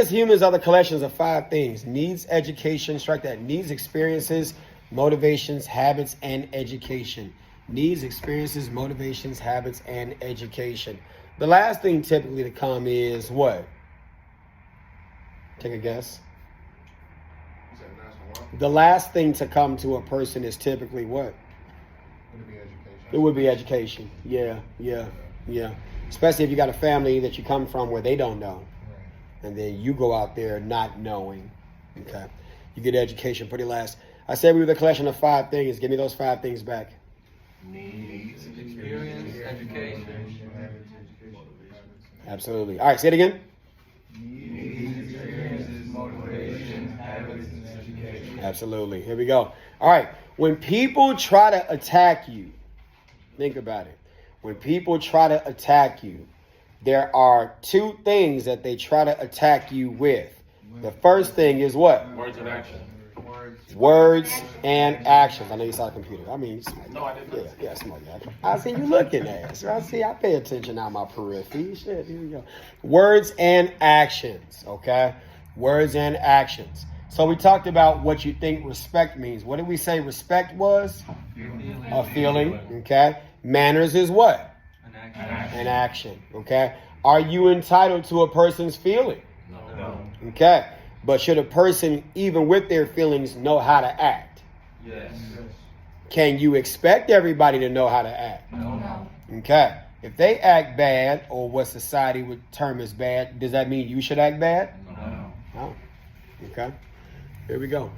as humans are the collections of 5 things: needs, education, strike that, needs, experiences, motivations, habits, and education. Needs, experiences, motivations, habits, and education. The last thing typically to come is what? Take a guess. The last thing to come to a person is typically what? Would it be education? It would be education. Yeah. Especially if you got a family that you come from where they don't know. Right. And then you go out there not knowing. Okay. You get education pretty last. I said we were the collection of 5 things. Give me those 5 things back. Needs, experience, education. Absolutely. All right, say it again. Needs, experiences, motivation, habits, and education. Absolutely. Here we go. All right. When people try to attack you, think about it. When people try to attack you, there are 2 things that they try to attack you with. The first thing is what? Words and action. Words and actions. I know you saw the computer. I mean, No, I didn't. Yeah, smart. I see you looking at it. So I pay attention on my periphery. Shit, here we go. Words and actions. Okay? Words and actions. So we talked about what you think respect means. What did we say respect was? A feeling. Okay? Manners is what? An action. Okay? Are you entitled to a person's feeling? No. Okay? But should a person, even with their feelings, know how to act? Yes. Can you expect everybody to know how to act? No. Okay. If they act bad, or what society would term as bad, does that mean you should act bad? No. Okay. Here we go.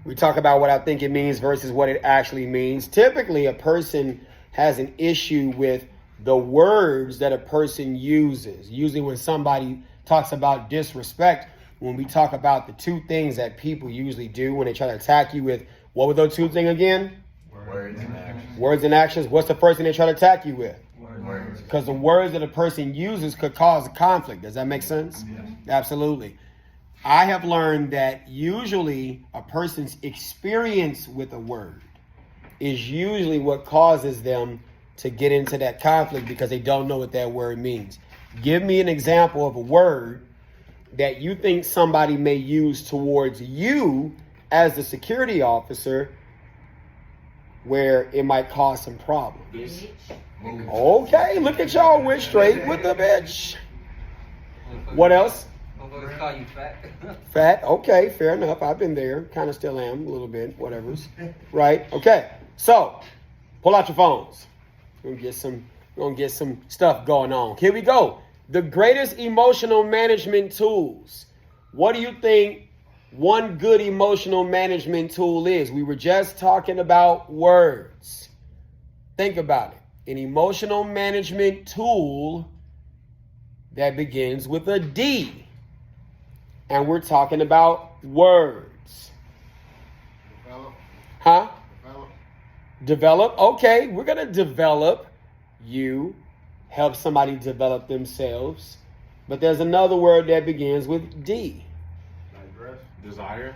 We talk about what I think it means versus what it actually means. Typically, a person has an issue with the words that a person uses. Usually when somebody talks about disrespect, when we talk about the 2 things that people usually do when they try to attack you with, what were those 2 things again? Words and actions. Words and actions. What's the first thing they try to attack you with? Words. Because the words that a person uses could cause a conflict. Does that make sense? Yes. Absolutely. I have learned that usually a person's experience with a word is usually what causes them to get into that conflict because they don't know what that word means. Give me an example of a word that you think somebody may use towards you as the security officer where it might cause some problems. Okay, look at y'all, went straight with the bitch. What else? Motherfuckers call you fat. Fat, okay, fair enough. I've been there, kind of still am a little bit, whatever's. Right, okay. So, pull out your phones. We're gonna get some stuff going on. Here we go. The greatest emotional management tools. What do you think one good emotional management tool is? We were just talking about words. Think about it. An emotional management tool that begins with a D. And we're talking about words. Develop. Huh? Develop. Develop. Okay, we're going to develop you. Help somebody develop themselves. But there's another word that begins with D. Digress. Desire.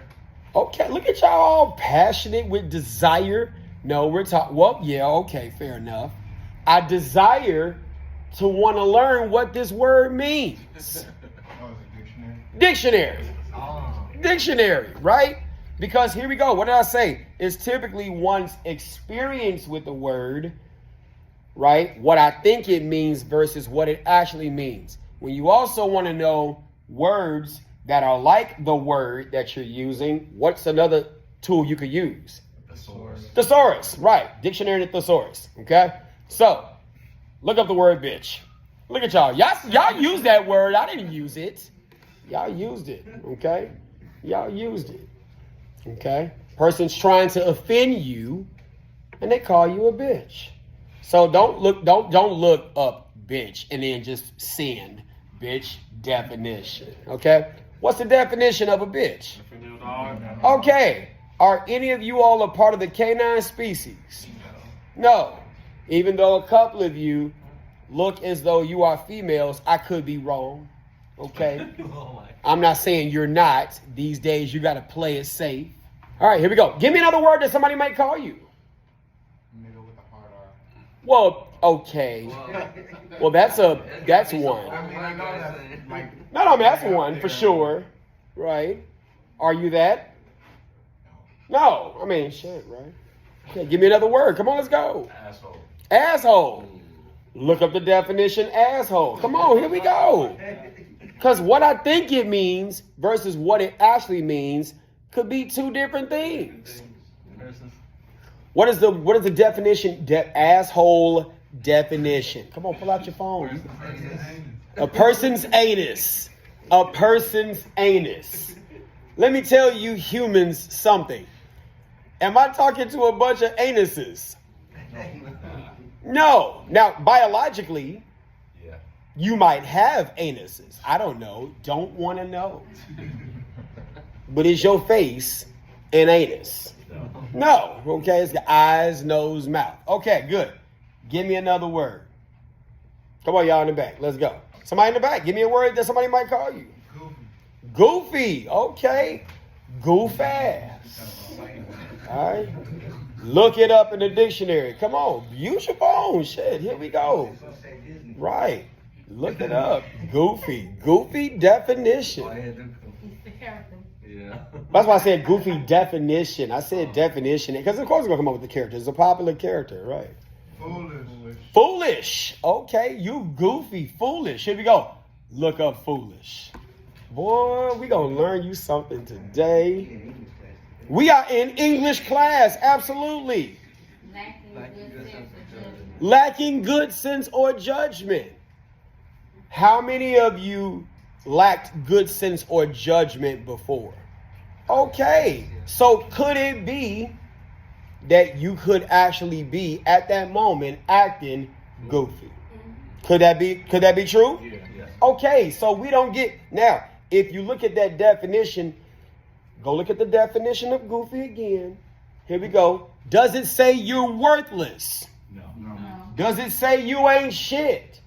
Okay, look at y'all all passionate with desire. No, we're talking, well, yeah, okay, fair enough. I desire to want to learn what this word means. Oh, is it dictionary? Dictionary. Oh. Dictionary, right? Because here we go. What did I say? It's typically one's experience with the word, right? What I think it means versus what it actually means. When you also want to know words that are like the word that you're using, what's another tool you could use? Thesaurus. Thesaurus, right. Dictionary and thesaurus, okay? So, look up the word bitch. Look at y'all. Y'all use that word. I didn't use it. Y'all used it, okay? Y'all used it, okay? Person's trying to offend you, and they call you a bitch. So don't look up bitch and then just send bitch definition, okay? What's the definition of a bitch? Okay. Are any of you all a part of the canine species? No. Even though a couple of you look as though you are females, I could be wrong. Okay? I'm not saying you're not. These days you got to play it safe. All right, here we go. Give me another word that somebody might call you. Middle with a hard R. Well, okay. Well, that's one. I mean, I know that. Like, No, that's one for sure. Right? Are you that? No. I mean, shit, right? Okay, give me another word. Come on, let's go. Asshole. Asshole. Look up the definition, asshole. Come on, here we go. Because what I think it means versus what it actually means could be two different things. What is the definition? Asshole definition. Come on, pull out your phone. A person's anus. A person's anus. Let me tell you humans something. Am I talking to a bunch of anuses? No. Now, biologically, Yeah. you might have anuses. I don't know. Don't want to know. But is your face an anus? No. Okay, it's the eyes, nose, mouth. Okay, good. Give me another word. Come on, y'all in the back. Let's go. Somebody in the back. Give me a word that somebody might call you. Goofy. Okay. Goof ass. All right. Look it up in the dictionary. Come on. Use your phone. Shit. Here we go. Right. Look it up. Goofy. Goofy definition. Yeah. That's why I said goofy definition. I said definition because of course it's gonna come up with the character. It's a popular character, right? Foolish. Foolish. Okay, you goofy, foolish. Here we go. Look up foolish. Boy, we gonna learn you something today. We are in English class, absolutely. Lacking good sense or judgment. How many of you lacked good sense or judgment before? Okay, so could it be that you could actually be at that moment acting goofy? Could that be true? Yeah. Okay, so we don't get now. If you look at that definition, go look at the definition of goofy again. Here we go. Does it say you're worthless? No. Does it say you ain't shit?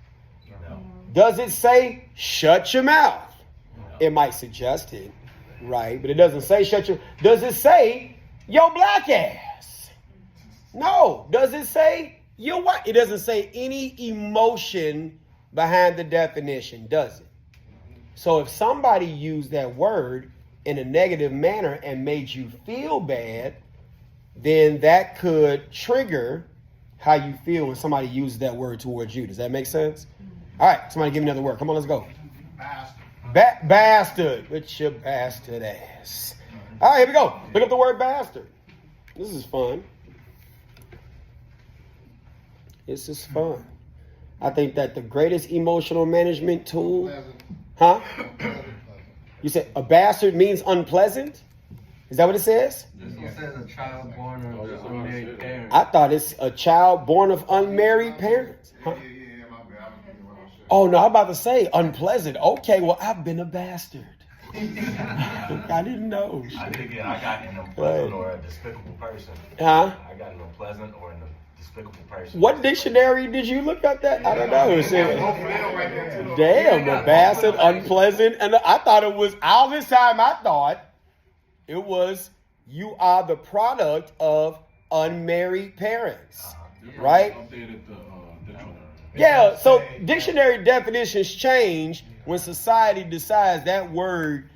No. Does it say shut your mouth? No. It might suggest it, right? But it doesn't say shut your. Does it say yo black ass? No. Does it say you white? It doesn't say any emotion behind the definition, does it? So if somebody used that word in a negative manner and made you feel bad, then that could trigger how you feel when somebody uses that word towards you. Does that make sense? All right, somebody give me another word. Come on, let's go. Bastard. Bastard. With your bastard ass. All right, here we go. Look up the word bastard. This is fun. This is fun. I think that the greatest emotional management tool, Pleasant. huh? Pleasant. You said a bastard means unpleasant? Is that what it says? This one says a child born of unmarried parents. I thought it's a child born of unmarried parents. Huh? Yeah, my bad. I was thinking what I said. Oh, no, I'm about to say unpleasant. Okay, well, I've been a bastard. I didn't know. I got an unpleasant or a despicable person. Huh? I got an unpleasant or a despicable person. What dictionary did you look up that? I don't know. It said, Right there, too. damn, a bastard, unpleasant. And I thought it was, all this time I thought it was you are the product of unmarried parents. Right? Updated the dictionary. Yeah, so dictionary definitions change when society decides that word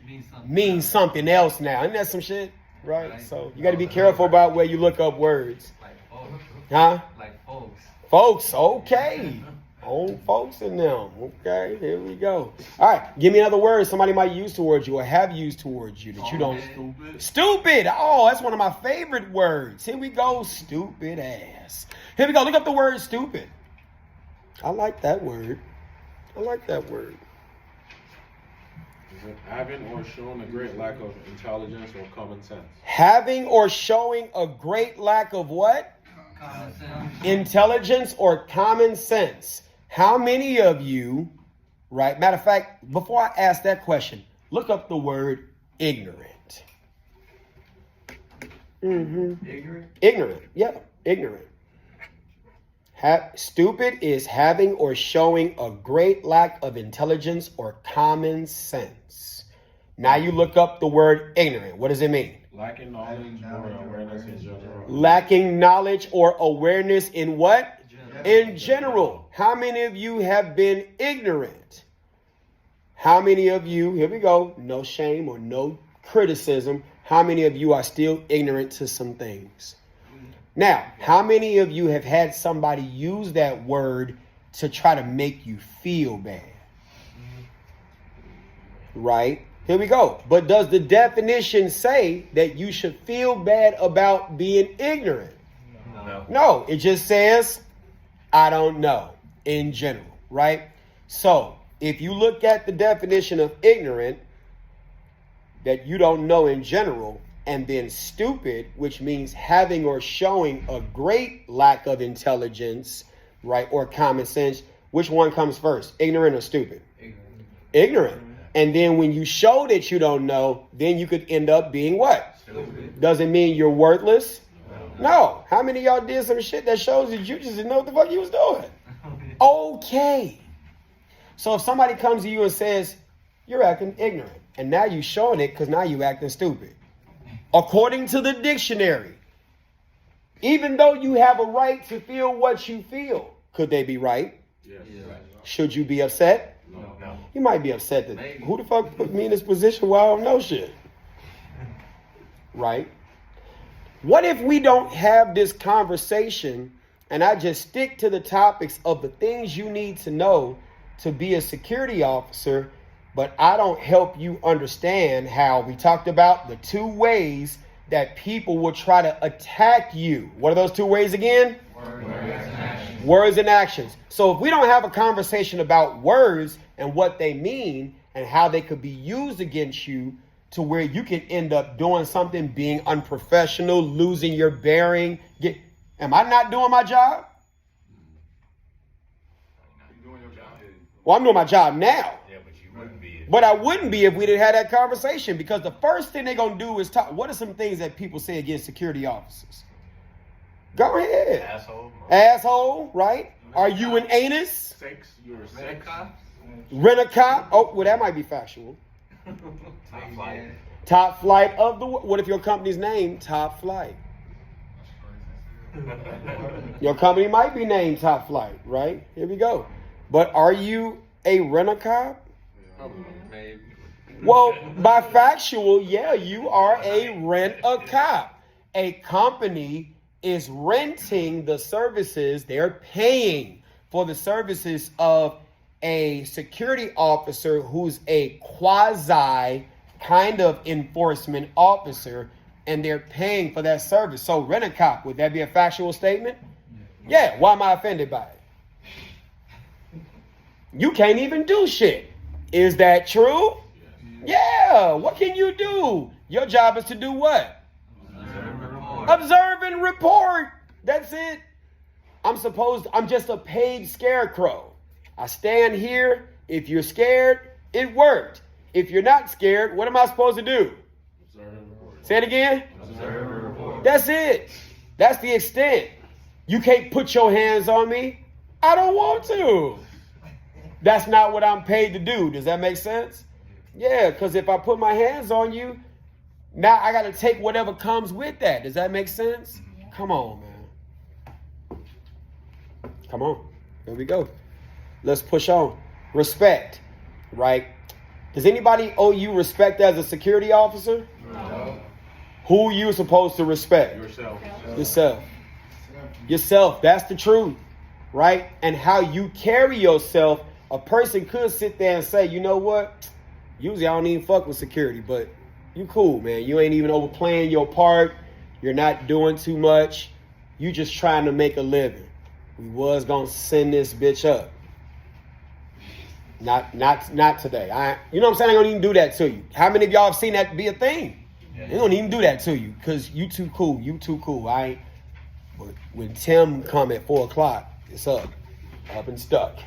means something else now. Isn't that some shit? Right? So you got to be careful about where you look up words. Like folks. Huh? Like folks. Folks, okay. Own folks in them. Okay, here we go. All right, give me another word somebody might use towards you or have used towards you that you don't. Stupid. Oh, that's one of my favorite words. Here we go. Stupid ass. Here we go. Look up the word stupid. I like that word. I like that word. Is it having or showing a great lack of intelligence or common sense? Having or showing a great lack of what? Common sense. Intelligence or common sense. How many of you, right? Matter of fact, before I ask that question, look up the word ignorant. Ignorant. Ignorant. Yeah, ignorant. Stupid is having or showing a great lack of intelligence or common sense. Now you look up the word ignorant. What does it mean? Lacking knowledge or awareness in general. Lacking knowledge or awareness in what? In general. How many of you have been ignorant? How many of you, here we go, no shame or no criticism, how many of you are still ignorant to some things? Now, how many of you have had somebody use that word to try to make you feel bad? Right? Here we go. But does the definition say that you should feel bad about being ignorant? No, it just says, I don't know in general, right? So if you look at the definition of ignorant, that you don't know in general, and then stupid, which means having or showing a great lack of intelligence, right, or common sense, which one comes first, ignorant or stupid? Ignorant. And then when you show that you don't know, then you could end up being what? Stupid. Does it mean you're worthless? No. How many of y'all did some shit that shows that you just didn't know what the fuck you was doing? Okay. So if somebody comes to you and says, you're acting ignorant, and now you showing it because now you acting stupid. According to the dictionary, even though you have a right to feel what you feel, could they be right? Yes. Should you be upset? No. You might be upset that who the fuck put me in this position where I don't know shit? Right? What if we don't have this conversation and I just stick to the topics of the things you need to know to be a security officer, but I don't help you understand how we talked about the two ways that people will try to attack you. What are those two ways again? Words and actions. So if we don't have a conversation about words and what they mean and how they could be used against you to where you can end up doing something, being unprofessional, losing your bearing. Am I not doing my job? You doing your job? Well, I'm doing my job now. Yeah, but you wouldn't be. But I wouldn't be if we didn't have that conversation, because the first thing they're going to do is talk. What are some things that people say against security officers? Go ahead. Asshole. Asshole, right? Are you an anus? Sex. You're a sex. Rent-a-cop? Oh, well, that might be factual. Top flight. Top flight of the... What if your company's named Top Flight? Your company might be named Top Flight, right? Here we go. But are you a rent-a-cop? Maybe. Well, by factual, yeah, you are a rent-a-cop. A company is renting the services, they're paying for the services of a security officer who's a quasi kind of enforcement officer, and they're paying for that service. So rent-a-cop, would that be a factual statement? Yeah, why am I offended by it? You can't even do shit. Is that true? Yeah, what can you do? Your job is to do what? Observe and report. That's it. I'm just a paid scarecrow. I stand here. If you're scared, it worked. If you're not scared, what am I supposed to do? Say it again. Observe and report. That's it. That's the extent. You can't put your hands on me. I don't want to. That's not what I'm paid to do. Does that make sense? Yeah, because if I put my hands on you, now I got to take whatever comes with that. Does that make sense? Come on, man. Come on. Here we go. Let's push on. Respect, right? Does anybody owe you respect as a security officer? No. Who are you supposed to respect? Yourself. Yourself. Yourself. That's the truth, right? And how you carry yourself. A person could sit there and say, you know what? Usually I don't even fuck with security, but you cool, man. You ain't even overplaying your part. You're not doing too much. You just trying to make a living. We was gonna send this bitch up. Not today. You know what I'm saying? I ain't gonna even do that to you. How many of y'all have seen that be a thing? Yeah. They don't even do that to you because you too cool. You too cool. But when Tim come at 4:00, it's up and stuck.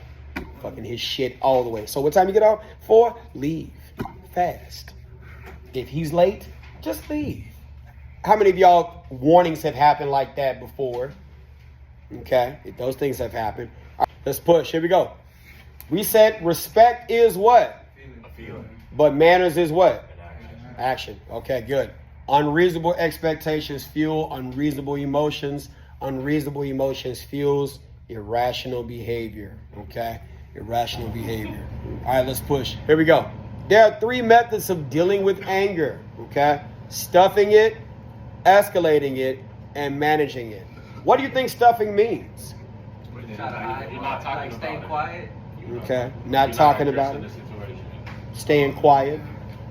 Fucking his shit all the way. So what time you get off? 4? Leave. Fast. If he's late, just leave. How many of y'all warnings have happened like that before? Okay. If those things have happened. All right, let's push. Here we go. We said respect is what? A feeling. But manners is what? An action. Action. Okay, good. Unreasonable expectations fuel unreasonable emotions. Unreasonable emotions fuels irrational behavior. Okay. Irrational behavior. All right, let's push. Here we go. There are 3 methods of dealing with anger. Okay? Stuffing it, escalating it, and managing it. What do you think stuffing means? Try to hide. You're not talking Like stay about it. quiet. Okay? You're Not talking about addressing it. the situation. Staying quiet.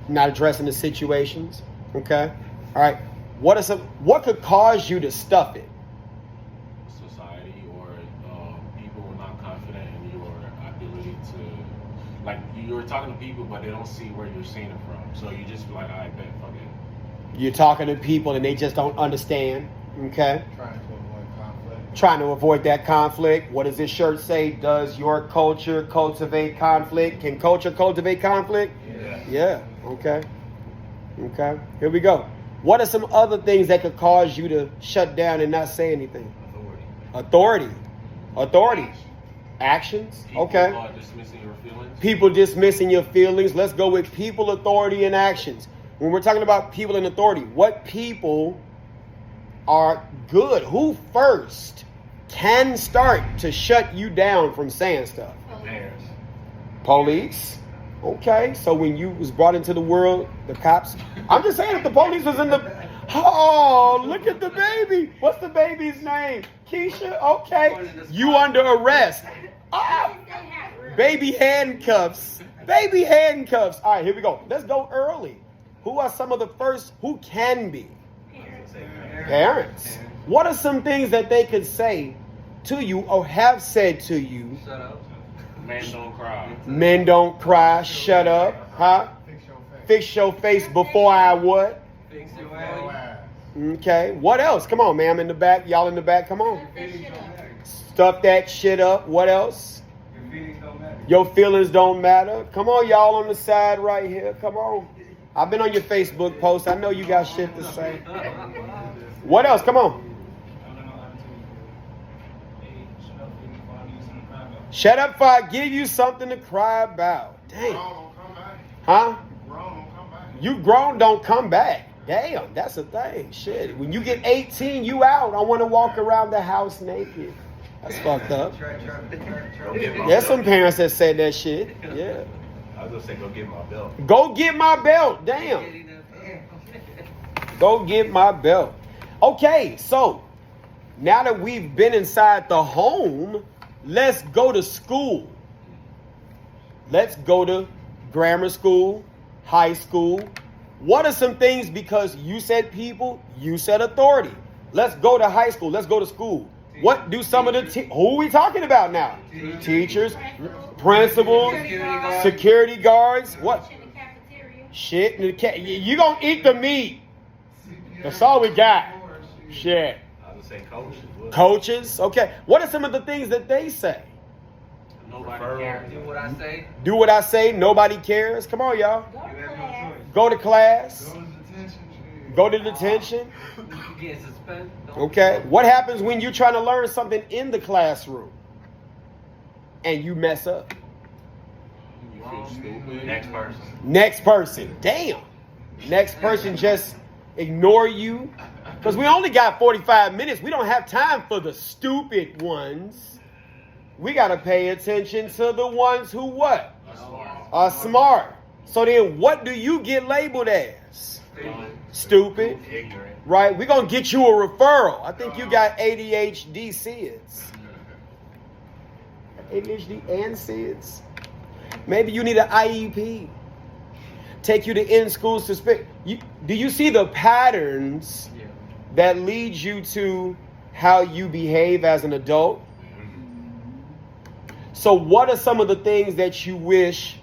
Not addressing the situations. Okay? All right. What could cause you to stuff it? Society or people who are not confident in your ability to, like, you're talking to people, but they don't see where you're seeing it from. So you just be like, I bet, fuck it. You're talking to people and they just don't understand. Okay? Trying to avoid conflict. Trying to avoid that conflict. What does this shirt say? Does your culture cultivate conflict? Can culture cultivate conflict? Yeah. Okay. Okay. Here we go. What are some other things that could cause you to shut down and not say anything? Authority. Actions. People Okay. are dismissing your feelings. People dismissing your feelings. Let's go with people, authority, and actions. When we're talking about people and authority, what people are good? Who first can start to shut you down from saying stuff? Parents. Police. Okay, so when you was brought into the world, the cops. I'm just saying, if the police was in the. Oh, look at the baby. What's the baby's name? Keisha. Okay, you under arrest. Ah, baby handcuffs. Baby handcuffs. All right, here we go. Let's go early. Who are some of the first? Who can be? Parents. What are some things that they could say to you or have said to you? Shut up. Men don't cry. Men don't cry. Shut up. Huh? Fix your face. Fix your face before I what? Fix your Your way. ass. Okay. What else? Come on, ma'am in the back. Y'all in the back. Come on. Stuff that shit up. What else? Your feelings don't matter. Your feelings don't matter. Come on, y'all on the side right here. Come on. I've been on your Facebook post. I know you got shit to say. What else? Come on. Shut up if I give you something to cry about. Dang. Grown don't come back. Huh? Grown don't come back. You grown, don't come back. Damn, that's a thing. Shit. When you get 18, you out. I want to walk around the house naked. That's fucked up. Go get my There's some belt. parents that said that shit. Yeah. I was gonna say, go get my belt. Go get my belt. Damn. Go get my belt. Okay, so now that we've been inside the home, let's go to school. Let's go to grammar school, high school. What are some things, because you said people, you said authority. Let's go to high school. Let's go to school. What do some of the, who are we talking about now? Teachers, principals, security guards. What? Shit in the cat. You gonna eat the meat. That's all we got. Shit. I was gonna say coaches. What? Coaches. Okay. What are some of the things that they say? Nobody Referral. cares. Do what I say. Do what I say. Nobody cares. Come on, y'all. Go to class. Go to detention. You get suspended. Don't- Okay. What happens when you're trying to learn something in the classroom and you mess up? You feel stupid. Next person. Next person. Damn. Next person just ignore you. Because we only got 45 minutes. We don't have time for the stupid ones. We got to pay attention to the ones who what? Are smart. So then what do you get labeled as? Stupid. Ignorant. Right? We're going to get you a referral. I think you got ADHD SIDS. ADHD and SIDS. Maybe you need an IEP. Take you to in-school suspect. Do you see the patterns Yeah. that lead you to how you behave as an adult? So what are some of the things that you wish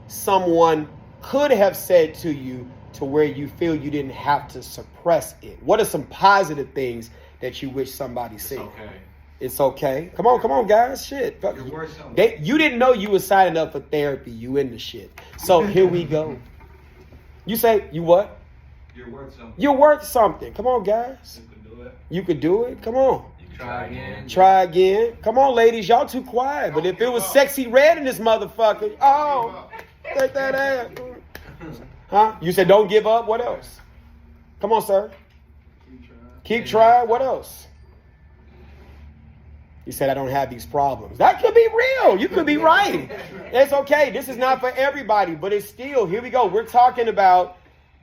someone could have said to you to where you feel you didn't have to suppress it? What are some positive things that you wish somebody said? Okay. It's okay. Come on, guys. Shit. You're worth something. You didn't know you were signing up for therapy. You in the shit. So here we go. You say, you what? You're worth something. You're worth something. Come on, guys. You can do it. You could do it. Come on. You can Try again. Try again. Come on, ladies. Y'all too quiet. But if it was sexy red in this motherfucker, oh, take that ass. Huh? You said don't give up. What else? Come on, sir. Keep trying. What else? You said, I don't have these problems. That could be real. You could be right. It's okay. This is not for everybody, but it's still, here we go. We're talking about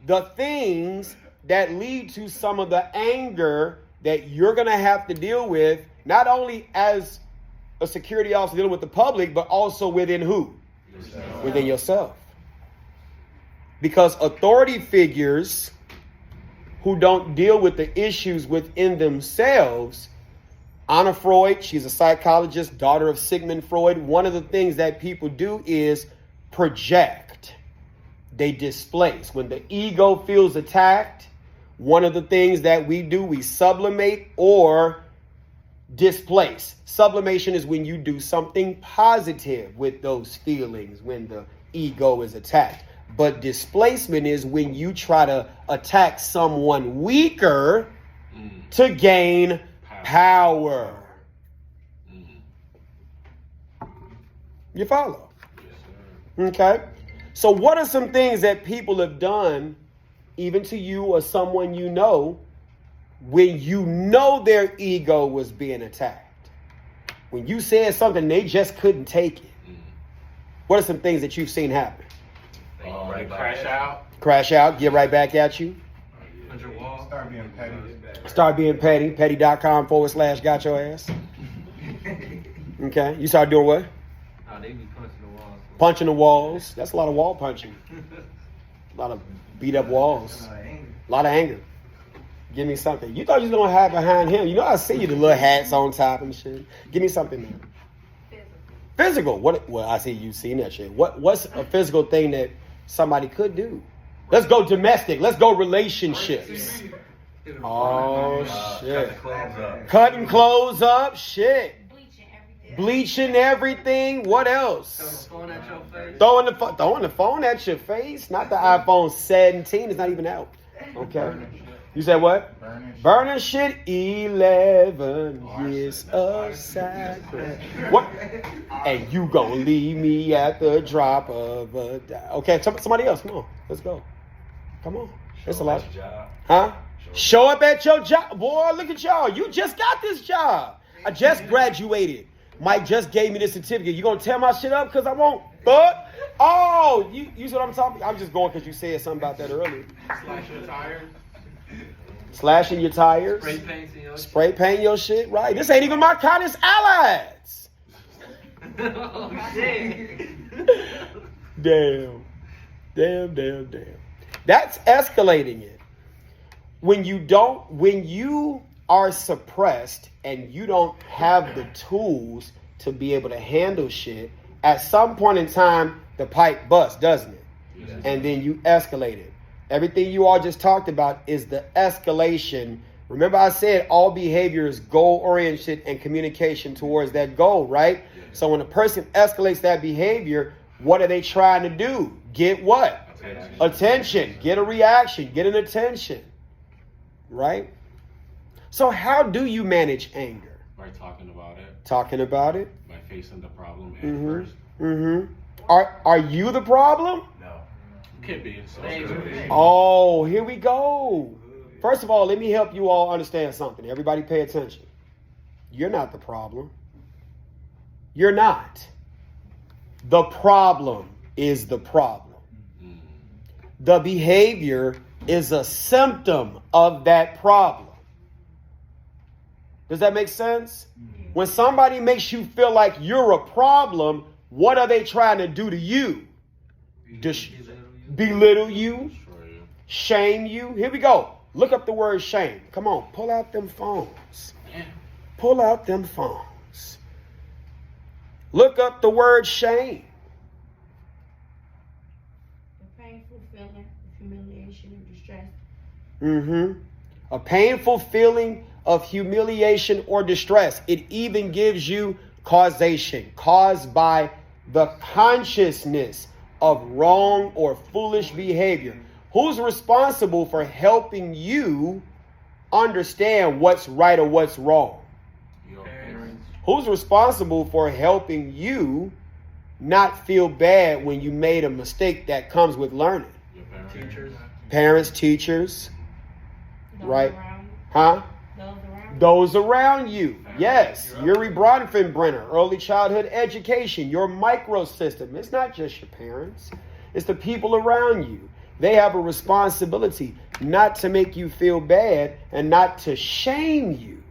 the things that lead to some of the anger that you're going to have to deal with, not only as a security officer dealing with the public, but also within who? Yourself. Within yourself. Because authority figures who don't deal with the issues within themselves, Anna Freud, she's a psychologist, daughter of Sigmund Freud. One of the things that people do is project. They displace. When the ego feels attacked, one of the things that we do, we sublimate or displace. Sublimation is when you do something positive with those feelings when the ego is attacked. But displacement is when you try to attack someone weaker to gain power. You follow? Okay. So what are some things that people have done, even to you or someone you know, when you know their ego was being attacked? When you said something, they just couldn't take it. What are some things that you've seen happen? Crash out. Crash out, get right back at you. Start being petty. Start being petty. Petty.com/got your ass. Okay. You start doing what? Oh, they be punching the walls. Punching the walls. That's a lot of wall punching. A lot of beat up walls. A lot of anger. Give me something. You thought you was going to hide behind him. You know, I see you, the little hats on top and shit. Give me something, man. Physical. What? Well, I see you seeing that shit. What's a physical thing that somebody could do? Let's go domestic. Let's go relationships. Oh, shit. Cutting clothes up. Shit. Bleaching everything. What else? Throwing the phone at your face. Not the iPhone 17. It's not even out. Okay. You said what? Burning shit. 11 years of sacrifice. What? And you gonna leave me at the drop of a dime. Okay, somebody else. Come on. Let's go. Come on. It's a lot. Huh? Show up at your job. Boy, look at y'all. You just got this job. I just graduated. Mike just gave me this certificate. You gonna tear my shit up because I won't? But oh, you see what I'm talking about? I'm just going because you said something about that earlier. Slash your tires. Slashing your tires. Spray painting your shit. Right. This ain't even my kindest allies. Oh, shit. Damn. That's escalating it. When you are suppressed and you don't have the tools to be able to handle shit, at some point in time, the pipe busts, doesn't it? Yes. And then you escalate it. Everything you all just talked about is the escalation. Remember I said all behavior is goal-oriented and communication towards that goal, right? Yes. So when a person escalates that behavior, what are they trying to do? Get what? Attention. Get a reaction. Get an attention. Right? So how do you manage anger? By talking about it. Talking about it. By facing the problem first. Mm-hmm. Are you the problem? No. Could be. Oh, here we go. First of all, let me help you all understand something. Everybody pay attention. You're not the problem. You're not. The problem is the problem. The behavior is a symptom of that problem. Does that make sense? When somebody makes you feel like you're a problem, what are they trying to do to you? Belittle you, shame you. Here we go. Look up the word shame. Come on, pull out them phones. Pull out them phones. Look up the word shame. A painful feeling of humiliation and distress. A painful feeling of humiliation or distress. It even gives you causation, caused by the consciousness of wrong or foolish behavior. Who's responsible for helping you understand what's right or what's wrong? Your parents. Who's responsible for helping you not feel bad when you made a mistake that comes with learning? Your parents. Teachers. Parents, teachers, Those right? around you. Huh? Those around you. Those around you. Yes, Yuri Bronfenbrenner, early childhood education, your microsystem. It's not just your parents. It's the people around you. They have a responsibility not to make you feel bad and not to shame you.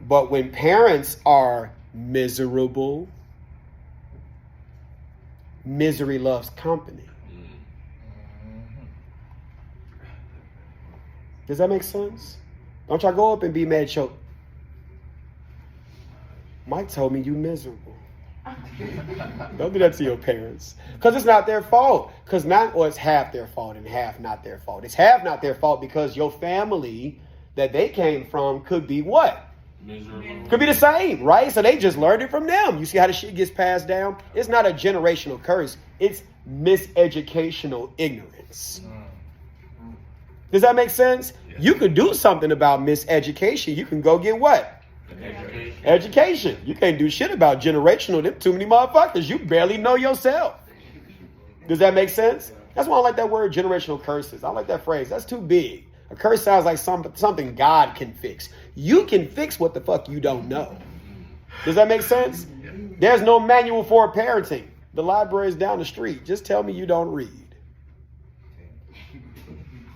But when parents are miserable, misery loves company. Does that make sense? Don't y'all go up and be mad, choke. Mike told me you miserable. Don't do that to your parents. Because it's not their fault. Or it's half their fault and half not their fault. It's half not their fault because your family that they came from could be what? Miserable. Could be the same, right? So they just learned it from them. You see how the shit gets passed down? It's not a generational curse. It's miseducational ignorance. Does that make sense? Yeah. You could do something about miseducation. You can go get what? Education. You can't do shit about generational. Them too many motherfuckers. You barely know yourself. Does that make sense? That's why I like that word generational curses. I like that phrase. That's too big. A curse sounds like something God can fix. You can fix what the fuck you don't know. Does that make sense? There's no manual for parenting. The library is down the street. Just tell me you don't read.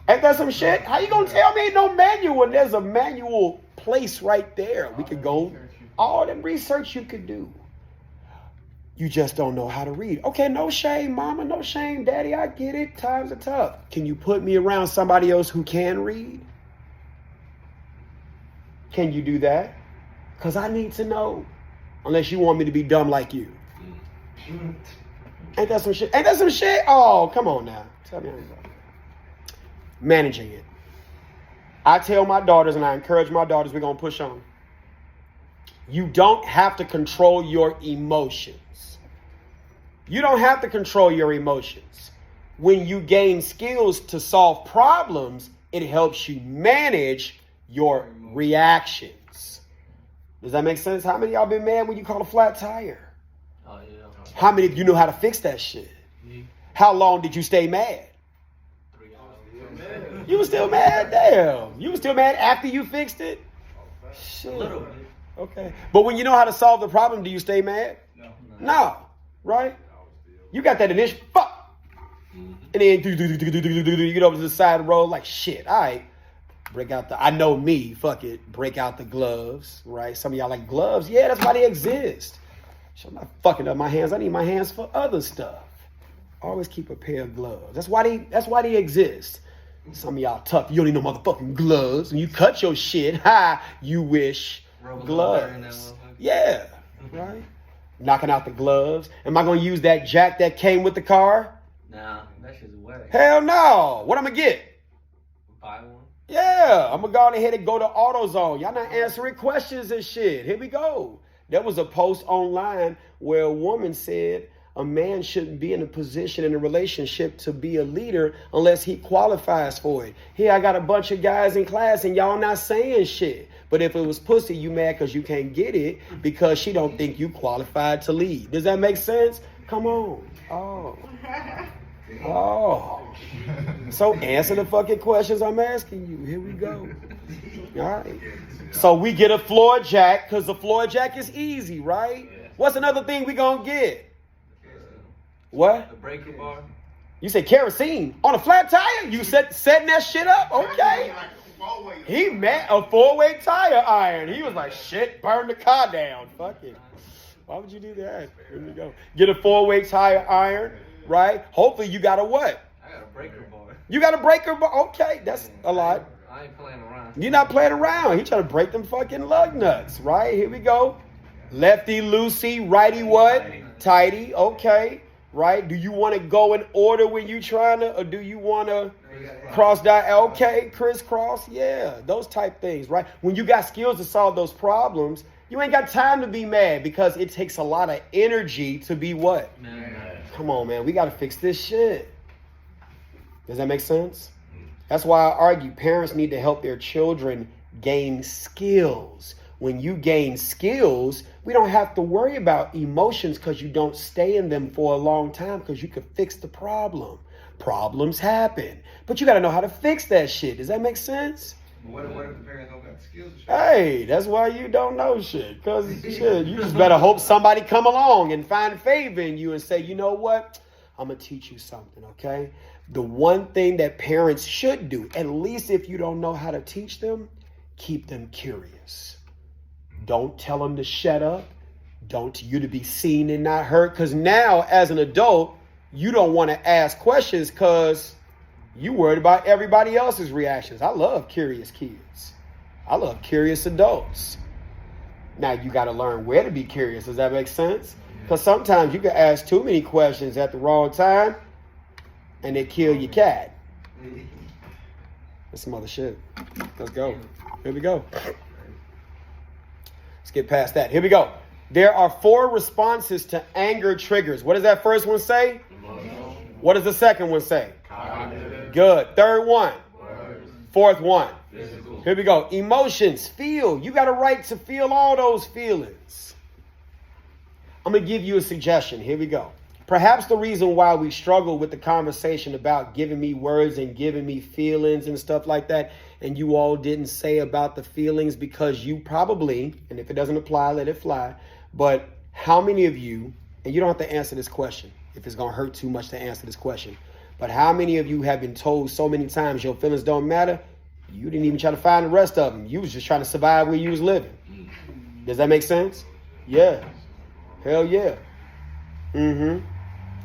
Ain't that some shit? How you gonna tell me ain't no manual when there's a manual place right there? We could go, all the research you could do. You just don't know how to read. Okay, no shame, mama, no shame, daddy, I get it. Times are tough. Can you put me around somebody else who can read? Can you do that? Because I need to know. Unless you want me to be dumb like you. Ain't that some shit? Ain't that some shit? Oh, come on now. Tell me how to go. Managing it. I tell my daughters and I encourage my daughters, we're going to push on. You don't have to control your emotions. You don't have to control your emotions. When you gain skills to solve problems, it helps you manage your reactions. Does that make sense? How many of y'all been mad when you caught a flat tire? Oh, yeah. How many of you know how to fix that shit? How long did you stay mad? 3 hours. You were still mad? Damn. You were still mad after you fixed it? Shit. A little bit. Okay. But when you know how to solve the problem, do you stay mad? No. Right? You got that initial fuck. And then you get over to the side of the road like shit. All right. Break out I know me. Fuck it. Break out the gloves. Right? Some of y'all like gloves. Yeah, that's why they exist. I'm not fucking up my hands. I need my hands for other stuff. Always keep a pair of gloves. That's why they exist. Some of y'all tough. You don't need no motherfucking gloves. When you cut your shit, you wish gloves. Yeah, right? Knocking out the gloves. Am I going to use that jack that came with the car? Nah, that shit's whack. Hell no. What I'm going to get? Buy one. Yeah, I'm going to go on ahead and go to AutoZone. Y'all not answering questions and shit. Here we go. There was a post online where a woman said a man shouldn't be in a position in a relationship to be a leader unless he qualifies for it. Here, I got a bunch of guys in class and y'all not saying shit. But if it was pussy, you mad because you can't get it because she don't think you qualified to lead. Does that make sense? Come on. Oh. So answer the fucking questions I'm asking you. Here we go. All right. So we get a floor jack because the floor jack is easy, right? What's another thing we gonna get? What? The breaker bar. You said kerosene on a flat tire? You setting that shit up? Okay. He met a 4-way tire iron. He was like, shit, burn the car down. Fuck it. Why would you do that? Here we go. Get a 4-way tire iron, right? Hopefully you got a what? I got a breaker bar. You got a breaker bar? Okay, that's a lot. I ain't playing around. You're not playing around. He trying to break them fucking lug nuts, right? Here we go. Lefty loosey, righty what? Tighty. Okay, right? Do you want to go in order when you trying to, or do you want to cross that? Okay, crisscross. Yeah, those type things, right? When you got skills to solve those problems, you ain't got time to be mad because it takes a lot of energy to be what? Come on, man. We got to fix this shit. Does that make sense? That's why I argue parents need to help their children gain skills. When you gain skills, we don't have to worry about emotions because you don't stay in them for a long time because you can fix the problem. Problems happen, but you got to know how to fix that shit. Does that make sense? What if the parents don't got the skills? Hey, that's why you don't know shit. Because shit, you just better hope somebody come along and find favor in you and say, you know what? I'm going to teach you something, okay? The one thing that parents should do, at least if you don't know how to teach them, keep them curious. Don't tell them to shut up. Don't you to be seen and not heard. Because now, as an adult, you don't want to ask questions because you worried about everybody else's reactions. I love curious kids. I love curious adults. Now, you got to learn where to be curious. Does that make sense? Because sometimes you can ask too many questions at the wrong time and they kill your cat. That's some other shit. Let's go. Here we go. Let's get past that. Here we go. There are 4 responses to anger triggers. What does that first one say? Emotional. What does the second one say? Cognitive. Good. Third one. Words. Fourth one. Physical. Here we go. Emotions. Feel. You got a right to feel all those feelings. I'm going to give you a suggestion. Here we go. Perhaps the reason why we struggle with the conversation about giving me words and giving me feelings and stuff like that, and you all didn't say about the feelings because you probably, and if it doesn't apply, let it fly, but how many of you, and you don't have to answer this question if it's going to hurt too much to answer this question, but how many of you have been told so many times your feelings don't matter, you didn't even try to find the rest of them. You was just trying to survive where you was living. Does that make sense? Yeah. Hell yeah. Mm-hmm.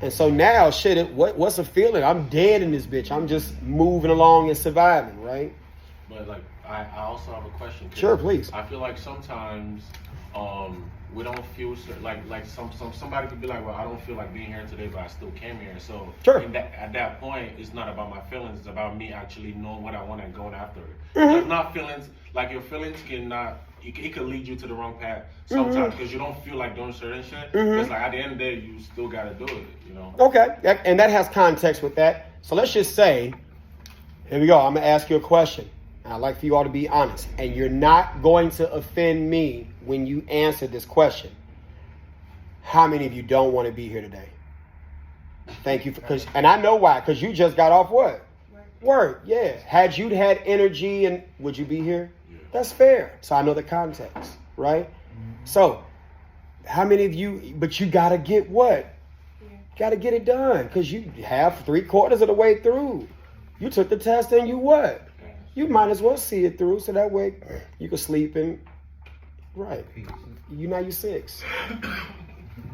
And so now, shit, what's a feeling? I'm dead in this bitch. I'm just moving along and surviving, right? But like, I also have a question. Sure, please. I feel like sometimes we don't feel like somebody could be like, well, I don't feel like being here today, but I still came here. So sure. At that point, it's not about my feelings. It's about me actually knowing what I want and going after it. Mm-hmm. It's not feelings. Like your feelings cannot. It could lead you to the wrong path sometimes because you don't feel like doing certain shit. It's like at the end of the day, you still got to do it, you know? Okay, and that has context with that. So let's just say, here we go. I'm going to ask you a question. And I'd like for you all to be honest. And you're not going to offend me when you answer this question. How many of you don't want to be here today? Thank you. And I know why. Because you just got off what? Work, yeah. Had you had energy, and would you be here? That's fair. So I know the context, right? So how many of you, but you got to get what? Got to get it done because you have 3/4 of the way through. You took the test and you what? You might as well see it through so that way you can sleep and, right. You 6.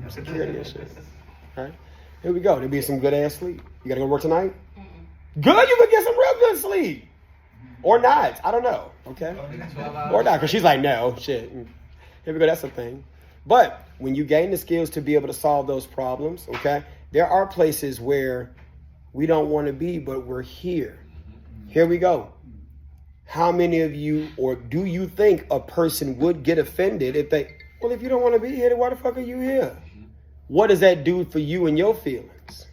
Security and shit. All right. Here we go. There'll be some good ass sleep. You got to go to work tonight? Good. You could get some real good sleep. Or not. I don't know. Okay? Or not. Because she's like, no, shit. Here we go. That's the thing. But when you gain the skills to be able to solve those problems, okay, there are places where we don't want to be, but we're here. Here we go. How many of you, or do you think a person would get offended if they, well, if you don't want to be here, then why the fuck are you here? What does that do for you and your feelings?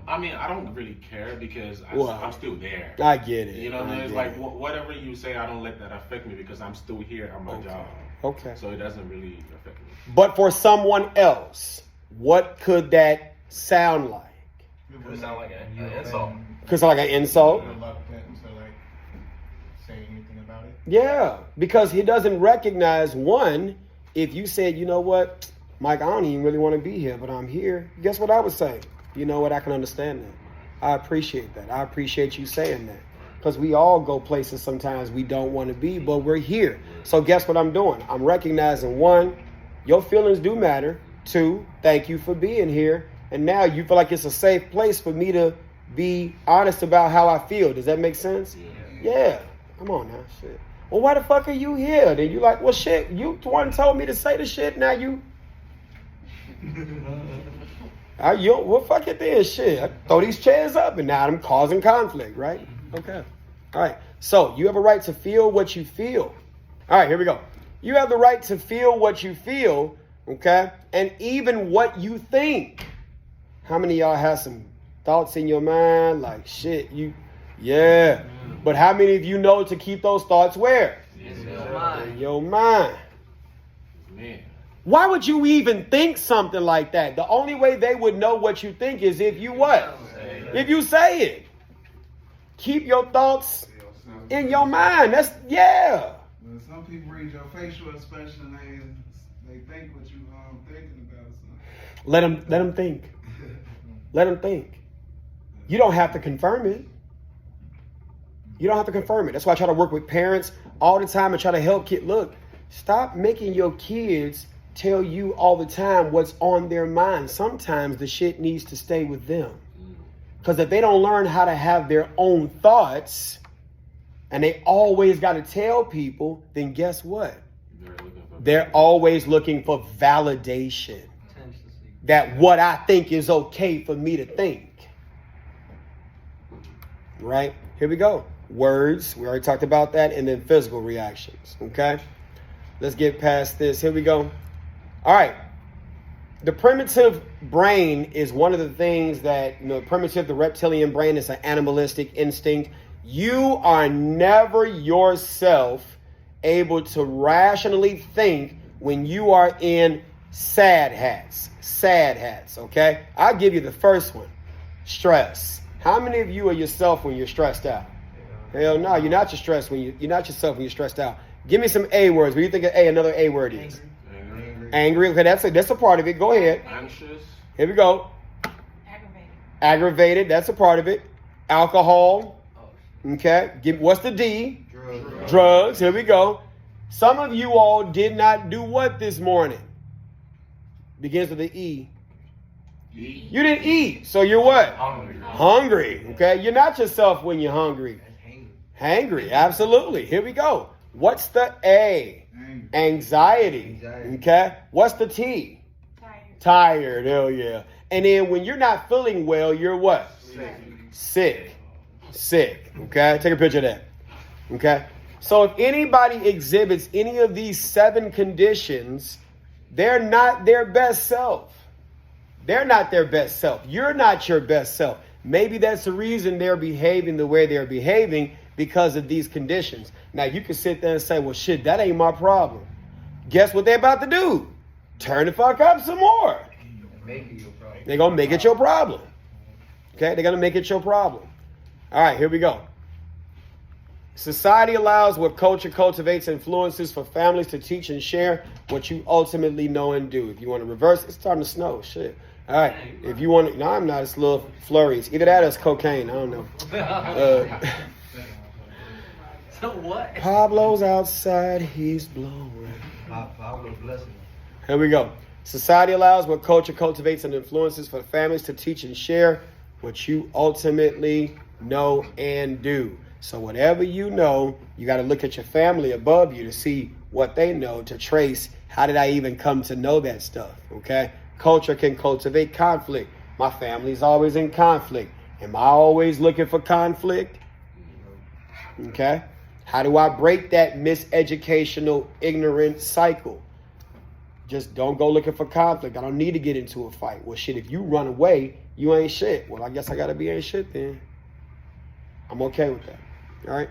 I don't really care because I'm still there. I get it. You know what I mean? It's like whatever you say, I don't let that affect me because I'm still here on my job. Okay. So it doesn't really affect me. But for someone else, what could that sound like? It would sound like an insult. Could sound like an insult? Reluctant to like say anything about it. Yeah, because he doesn't recognize, one, if you said, you know what, Mike, I don't even really want to be here, but I'm here. Guess what I would say? You know what? I can understand that. I appreciate that. I appreciate you saying that. Because we all go places sometimes we don't want to be, but we're here. So guess what I'm doing? I'm recognizing, one, your feelings do matter. Two, thank you for being here. And now you feel like it's a safe place for me to be honest about how I feel. Does that make sense? Yeah. Come on now. Shit. Well, why the fuck are you here? Then you like, well, shit, you the one told me to say the shit. Now you... well, fuck it then, shit. I throw these chairs up and now I'm causing conflict, right? Okay. All right. So you have a right to feel what you feel. All right, here we go. You have the right to feel what you feel, okay? And even what you think. How many of y'all have some thoughts in your mind? Like, shit, yeah. But how many of you know to keep those thoughts where? In your mind. Man. Why would you even think something like that? The only way they would know what you think is if you what? If you say it. keep your thoughts in your mind. That's, yeah. Well, some people read your facial expression and they think what you thinking about or something. Let them think. Let them think. You don't have to confirm it. You don't have to confirm it. That's why I try to work with parents all the time and try to help kids. Look, stop making your kids tell you all the time what's on their mind. Sometimes the shit needs to stay with them. Because if they don't learn how to have their own thoughts and they always got to tell people, then guess what? They're always looking for validation. That what I think is okay for me to think. Right? Here we go. Words. We already talked about that. And then physical reactions. Okay? Let's get past this. Here we go. All right. The primitive brain is one of the things that, the reptilian brain is an animalistic instinct. You are never yourself able to rationally think when you are in sad hats. Sad hats, okay? I'll give you the first one. Stress. How many of you are yourself when you're stressed out? Hell no, you're not yourself when you're stressed out. Give me some A words. What do you think another A word is? Angry. Okay, that's a part of it. Go ahead. Anxious. Here we go. Aggravated. That's a part of it. Alcohol. Okay. What's the D? Drugs. Here we go. Some of you all did not do what this morning? Begins with the E. You didn't eat. So you're what? Hungry. Okay. You're not yourself when you're hungry. Hangry. Absolutely. Here we go. What's the A? Anxiety. Okay. What's the T? Tired. Hell yeah. And then when you're not feeling well, you're what? Sick. Okay. Take a picture of that. Okay. So if anybody exhibits any of these 7 conditions, they're not their best self. They're not their best self. You're not your best self. Maybe that's the reason they're behaving the way they're behaving, because of these conditions. Now you can sit there and say, well, shit, that ain't my problem. Guess what they're about to do? Turn the fuck up some more. They're going to make it your problem. Okay, they're going to make it your problem. All right, here we go. Society allows what culture cultivates influences for families to teach and share what you ultimately know and do. If you want to reverse, it's starting to snow. Shit. All right. If you want to, no, I'm not. It's little flurries. Either that or it's cocaine. I don't know. So what? Pablo's outside. He's blowing. Pablo, bless him. Here we go. Society allows what culture cultivates and influences for families to teach and share what you ultimately know and do. So whatever you know, you got to look at your family above you to see what they know, to trace how did I even come to know that stuff, okay? Culture can cultivate conflict. My family's always in conflict. Am I always looking for conflict? Okay? How do I break that miseducational, ignorant cycle? Just don't go looking for conflict. I don't need to get into a fight. Well, shit, if you run away, you ain't shit. Well, I guess I got to be ain't shit then. I'm okay with that. All right?